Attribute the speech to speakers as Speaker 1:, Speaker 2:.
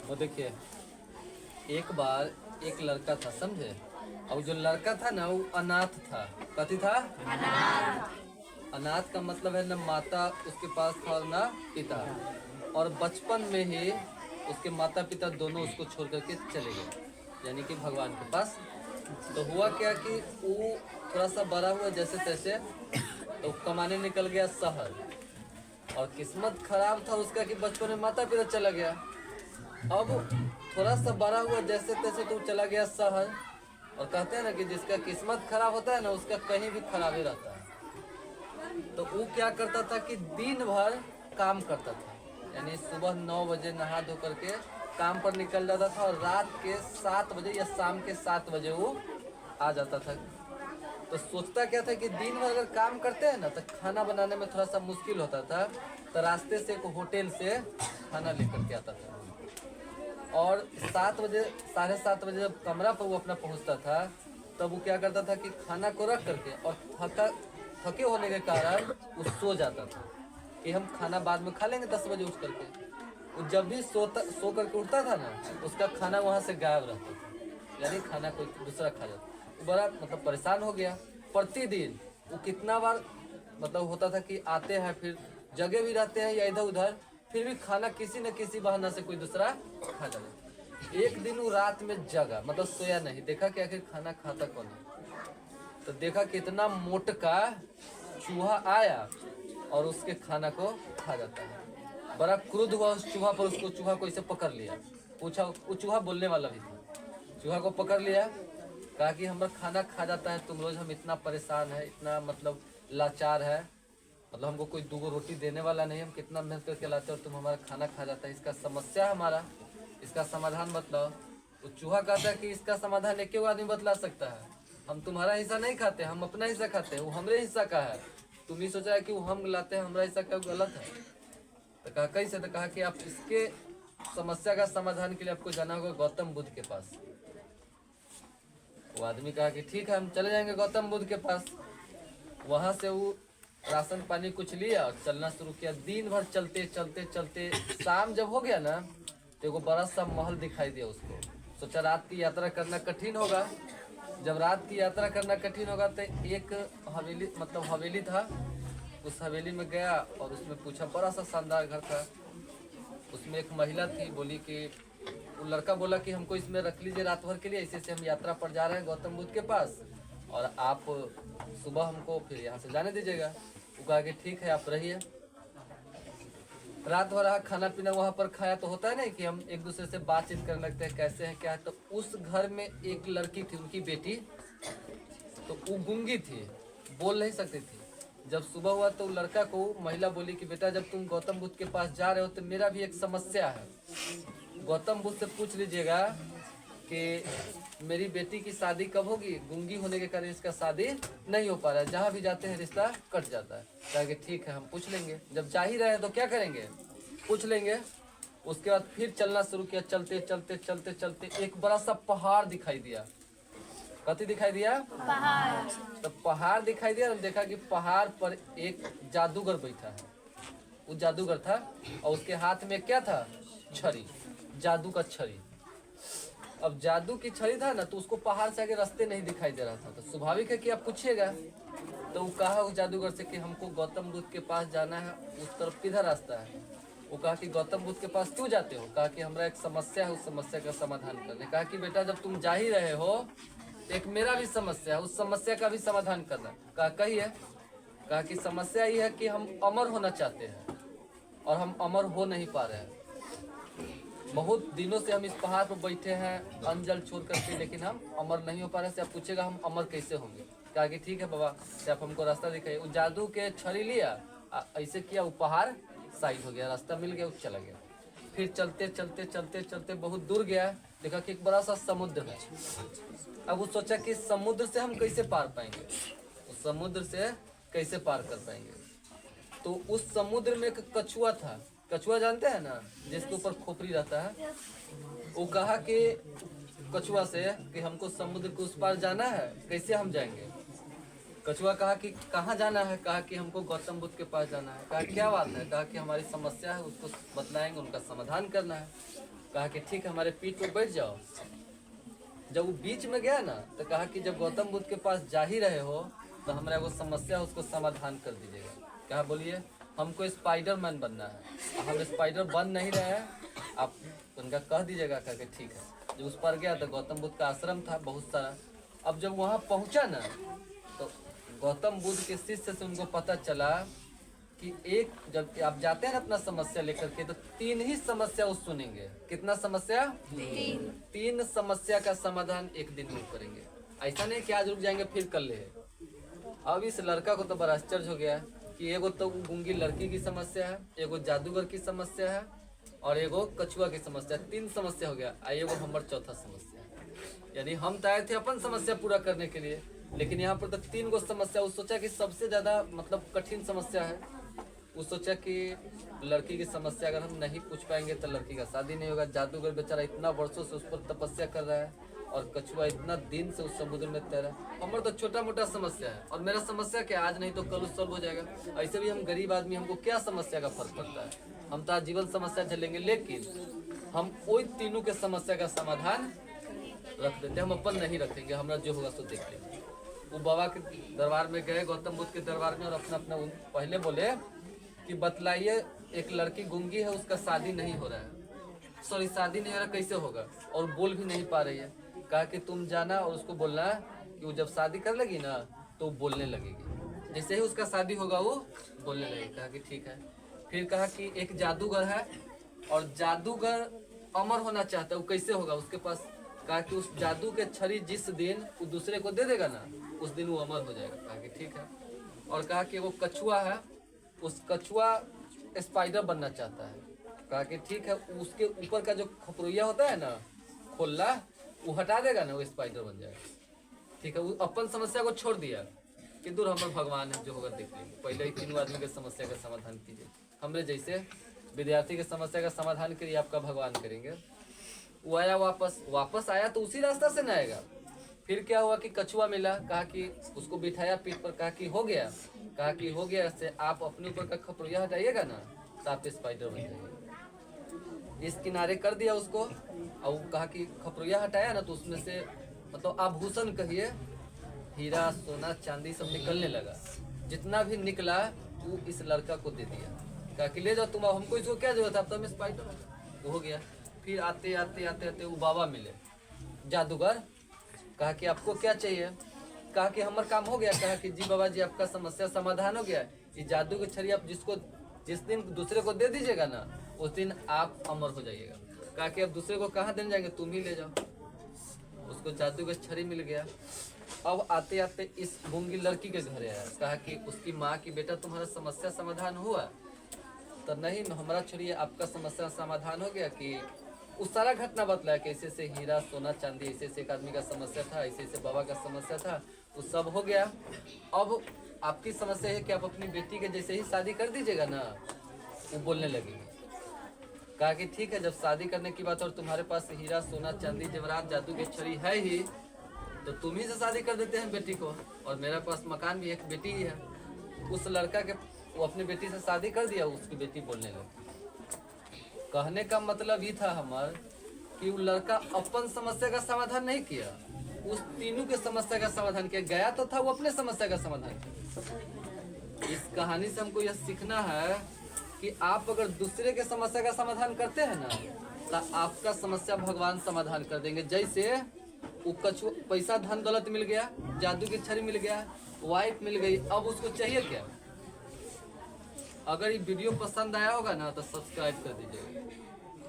Speaker 1: वो देखिए, एक बार एक लड़का था, समझे। और जो लड़का था ना वो अनाथ था। कथी था? अनाथ का मतलब है न माता उसके पास था और न पिता। और बचपन में ही उसके माता पिता दोनों उसको छोड़ करके चले गए, यानी कि भगवान के पास। तो हुआ क्या कि वो थोड़ा सा बड़ा हुआ जैसे तैसे, तो कमाने निकल गया शहर। और किस्मत खराब था उसका कि बचपन में माता पिता चला गया। अब थोड़ा सा बड़ा हुआ जैसे तैसे तो चला गया शहर। और कहते हैं ना कि जिसका किस्मत खराब होता है ना उसका कहीं भी खराब ही रहता है। तो वो क्या करता था कि दिन भर काम करता था, यानी सुबह 9 बजे नहा धो करके काम पर निकल जाता था और रात के 7 बजे या शाम के 7 बजे वो आ जाता था। तो सोचता क्या था कि दिन भर अगर काम करते हैं ना तो खाना बनाने में थोड़ा सा मुश्किल होता था। तो रास्ते से एक होटल से खाना लेकर के आता था। और 7 बजे, 7:30 बजे जब कमरा पर वो अपना पहुंचता था, तब वो क्या करता था कि खाना को रख करके और थके होने के कारण वो सो जाता था कि हम खाना बाद में खा लेंगे 10 बजे उठ करके। वो जब भी सो करके उठता था ना, उसका खाना वहां से गायब रहता था, यानी खाना कोई दूसरा खा जाता। वो बड़ा मतलब परेशान हो गया। प्रतिदिन वो कितना बार मतलब होता था कि आते हैं, फिर जगह भी रहते हैं या इधर उधर, फिर भी खाना किसी न किसी बहाना से कोई दूसरा खा जाता। एक दिन वो रात में जगा, मतलब सोया नहीं, देखा कि आखिर खाना खाता कौन है। तो देखा कि इतना मोटका चूहा आया और उसके खाना को खा जाता है। बड़ा क्रुद्ध हुआ उस चूहा पर, उसको चूहा को इसे पकड़ लिया। पूछा, वो चूहा बोलने वाला भी था। चूहा को पकड़ लिया, कहा कि हमारा खाना खा जाता है तुम रोज, हम इतना परेशान है, इतना मतलब लाचार है, मतलब हमको कोई 2 रोटी देने वाला नहीं, हम कितना मेहनत करके लाते हैं और तुम हमारा खाना खा जाता है, इसका समस्या है हमारा, इसका समाधान बतलाओ। तो चूहा कहता है कि इसका समाधान एक आदमी बतला सकता है, हम तुम्हारा हिस्सा नहीं खाते, हम अपना हिस्सा खाते हैं, वो हमरे हिस्सा का है। तुम ही सोचा है कि वो हम लाते हैं हमारा हिस्सा का, गलत है। तो कहा कैसे? तो कहा कि आप इसके समस्या का समाधान के लिए आपको जाना होगा गौतम बुद्ध के पास। वो आदमी कहा कि ठीक है, हम चले जाएंगे गौतम बुद्ध के पास। वहां से वो राशन पानी कुछ लिया और चलना शुरू किया। दिन भर चलते चलते चलते शाम जब हो गया ना, तो एगो बड़ा सा महल दिखाई दिया उसको। सोचा रात की यात्रा करना कठिन होगा। जब रात की यात्रा करना कठिन होगा तो एक हवेली, मतलब हवेली था, उस हवेली में गया और उसमें पूछा, बड़ा सा शानदार घर था। उसमें एक महिला थी, बोली कि वो लड़का बोला कि हमको इसमें रख लीजिए रात भर के लिए, इसी से हम यात्रा पर जा रहे हैं गौतम बुद्ध के पास, और आप सुबह हमको फिर यहाँ से जाने दीजिएगा। वो कहा कि ठीक है, आप रहिए। रात भर खाना पीना वहाँ पर खाया। तो होता है ना कि हम एक दूसरे से बातचीत करने लगते हैं, कैसे हैं क्या है। तो उस घर में एक लड़की थी, उनकी बेटी, तो वो गूंगी थी, बोल नहीं सकती थी। जब सुबह हुआ तो लड़का को महिला बोली कि बेटा जब तुम गौतम बुद्ध के पास जा रहे हो तो मेरा भी एक समस्या है, गौतम बुद्ध से पूछ लीजिएगा कि मेरी बेटी की शादी कब होगी, गूंगी होने के कारण इसका शादी नहीं हो पा रहा है, जहाँ भी जाते हैं रिश्ता कट जाता है। कहा कि ठीक है, हम पूछ लेंगे, जब जा ही रहे हैं तो क्या करेंगे, पूछ लेंगे। उसके बाद फिर चलना शुरू किया, चलते चलते चलते चलते एक बड़ा सा पहाड़ दिखाई दिया। कथी दिखाई दिया? पहाड़। तो पहाड़ दिखाई दिया, देखा कि पहाड़ पर एक जादूगर बैठा है। वो जादूगर था और उसके हाथ में क्या था? छड़ी, जादू का छड़ी। अब जादू की छड़ी था ना, तो उसको पहाड़ से आगे रास्ते नहीं दिखाई दे रहा था। तो स्वाभाविक है कि आप पूछिएगा। तो वो कहा उस जादूगर से कि हमको गौतम बुद्ध के पास जाना है, उस तरफ किधर रास्ता है। वो कहा कि गौतम बुद्ध के पास क्यों जाते हो? कहा कि हमारा एक समस्या है, उस समस्या का समाधान करने। कहा कि बेटा जब तुम जा ही रहे हो, एक मेरा भी समस्या है, उस समस्या का भी समाधान करना। कहा कहिए। कहा कि समस्या ये है कि हम अमर होना चाहते हैं और हम अमर हो नहीं पा रहे हैं। बहुत दिनों से हम इस पहाड़ पर बैठे हैं अन्न जल छोड़ करके, लेकिन हम अमर नहीं हो पा रहे हैं। से आप पूछेगा हम अमर कैसे होंगे? कहा कि ठीक है बाबा, से आप हमको रास्ता दिखाइए। वो जादू के छड़ी लिया, ऐसे किया, वो पहाड़ साइड हो गया, रास्ता मिल गया, वो चला गया। फिर चलते चलते चलते चलते बहुत दूर गया, देखा कि एक बड़ा सा समुद्र है। अब वो सोचा कि समुद्र से हम कैसे पार पाएंगे, उस समुद्र से कैसे पार कर पाएंगे। तो उस समुद्र में एक कछुआ था। कछुआ जानते हैं ना, जिसके ऊपर खोपड़ी रहता है। वो कहा कि कछुआ से कि हमको समुद्र के उस पार जाना है, कैसे हम जाएंगे? कछुआ कहा कि कहाँ जाना है? कहा कि हमको गौतम बुद्ध के पास जाना है। कहा क्या बात है? कहा कि हमारी समस्या है, उसको बतलाएंगे, उनका समाधान करना है। कहा कि ठीक है हमारे पीठ पर बैठ जाओ। जब वो बीच में गया ना तो कहा कि जब गौतम बुद्ध के पास जा ही रहे हो तो हमारा वो समस्या उसको समाधान कर दीजिएगा। कहा बोलिए हमको स्पाइडरमैन बनना है, हम स्पाइडर बन नहीं रहे हैं, आप उनका कह दीजिएगा। कहा कि ठीक है। जब उस पर गया तो गौतम बुद्ध का आश्रम था बहुत सारा। अब जब वहाँ पहुँचा ना तो गौतम बुद्ध के शिष्य से उनको पता चला कि एक जब आप जाते हैं ना अपना समस्या लेकर के तो 3 ही समस्या वो सुनेंगे। कितना समस्या? 3 समस्या का समाधान एक दिन में करेंगे। ऐसा नहीं कि आज रुक जाएंगे फिर कर ले। अब इस लड़का को तो बड़ा आश्चर्य हो गया कि एगो तो गूंगी लड़की की समस्या है, एगो जादूगर की समस्या है और एगो कछुआ की समस्या। 3 समस्या हो गया। एगो हमार चौथा समस्या है। यानी हम तो आए थे अपन समस्या पूरा करने के लिए, लेकिन यहाँ पर तो 3 गो समस्या। वो सोचा कि सबसे ज्यादा मतलब कठिन समस्या है। वो सोचा कि लड़की की समस्या अगर हम नहीं पूछ पाएंगे तो लड़की का शादी नहीं होगा। जादूगर बेचारा इतना वर्षों से उस पर तपस्या कर रहा है और कछुआ इतना दिन से उस समुद्र में तैरा। हमारा तो छोटा मोटा समस्या है और मेरा समस्या क्या आज नहीं तो कल सॉल्व हो जाएगा। ऐसे भी हम गरीब आदमी, हमको क्या समस्या का फर्क पड़ता है, हम तो आजीवन समस्या झेलेंगे। लेकिन हम वही तीनों के समस्या का समाधान रख देते, हम अपन नहीं रखेंगे, हमारा जो होगा सो देख लेंगे। वो बाबा के दरबार में गए, गौतम बुद्ध के दरबार में, और अपना अपना पहले बोले कि बतलाइए एक लड़की गूंगी है उसका शादी नहीं हो रहा है, सॉरी शादी नहीं हो रहा, कैसे होगा, और बोल भी नहीं पा रही है। कहा कि तुम जाना और उसको बोलना कि वो जब शादी कर लेगी ना तो बोलने लगेगी, जैसे ही उसका शादी होगा वो बोलने लगेगी। कहा कि ठीक है। फिर कहा कि एक जादूगर है और जादूगर अमर होना चाहता है, वो कैसे होगा उसके पास। कहा कि उस जादू के छड़ी जिस दिन वो दूसरे को दे देगा ना उस दिन वो अमर हो जाएगा। कहा कि ठीक है। और कहा कि वो कछुआ है, उस कछुआ स्पाइडर बनना चाहता है। कहा कि ठीक है, उसके ऊपर का जो खपरुइया होता है ना खोला वो हटा देगा ना वो स्पाइडर बन जाएगा। ठीक है। वो अपन समस्या को छोड़ दिया कि दूर हमारे भगवान है, जो होगा देख लेंगे। पहले ही 3 आदमी के समस्या का समाधान कीजिए, हमरे जैसे विद्यार्थी के समस्या का समाधान करिए, आपका भगवान करेंगे। वो आया, वापस आया तो उसी रास्ता से न आएगा। फिर क्या हुआ कि कछुआ मिला। कहा कि उसको बिठाया पीठ पर, कहा कि हो गया। कहा कि हो गया से आप अपने ऊपर का खपरुइया हटाइएगा ना तो आप स्पाइडर बन जाइए। इस किनारे कर दिया उसको और कहा कि खपरुइया हटाया ना तो उसमें से मतलब आभूषण कहिए, हीरा सोना चांदी सब निकलने लगा। जितना भी निकला वो इस लड़का को दे दिया। कहा कि ले जाओ तुम, हमको इसको क्या जरूरत है, अब तो हम स्पाइडर। वो हो गया। फिर आते आते आते आते वो बाबा मिले जादूगर। कहा कि आपको क्या चाहिए। कहा कि हमारा काम हो गया। कहा कि जी बाबा जी आपका समस्या समाधान हो गया। ये जादू की छड़ी आप जिस दिन दूसरे को दे दीजिएगा ना उस दिन आप अमर हो जाइएगा। कहा कि अब दूसरे को कहाँ देने जाएंगे, तुम ही ले जाओ। उसको जादू की छड़ी मिल गया। अब आते आते इस गूंगी लड़की के घर आया। कहा कि उसकी माँ की बेटा तुम्हारा समस्या समाधान हुआ तो नहीं, हमारा छोड़िए, आपका समस्या समाधान हो गया। कि उस सारा घटना बतलाया कि ऐसे ऐसे हीरा सोना चांदी, ऐसे ऐसे एक आदमी का समस्या था, ऐसे ऐसे बाबा का समस्या था, वो सब हो गया। अब आपकी समस्या है कि आप अपनी बेटी के जैसे ही शादी कर दीजिएगा ना वो बोलने लगेगी। कहा कि ठीक है, जब शादी करने की बात और तुम्हारे पास हीरा सोना चांदी जेवरात जादू की छड़ी है ही तो तुम ही से शादी कर देते हैं बेटी को, और मेरे पास मकान भी एक बेटी ही है। उस लड़का के वो अपनी बेटी से शादी कर दिया, उसकी बेटी बोलने लगी। कहने का मतलब ये था हमार कि वो लड़का अपन समस्या का समाधान नहीं किया, उस तीनों के समस्या का समाधान किया। गया तो था वो अपने समस्या का समाधान किया। इस कहानी से हमको यह सीखना है कि आप अगर दूसरे के समस्या का समाधान करते हैं ना तो आपका समस्या भगवान समाधान कर देंगे। जैसे वो कछुआ, पैसा धन दौलत मिल गया, जादू की छड़ी मिल गया, वाइफ मिल गई, अब उसको चाहिए क्या। अगर ये वीडियो पसंद आया होगा ना तो सब्सक्राइब कर दीजिएगा।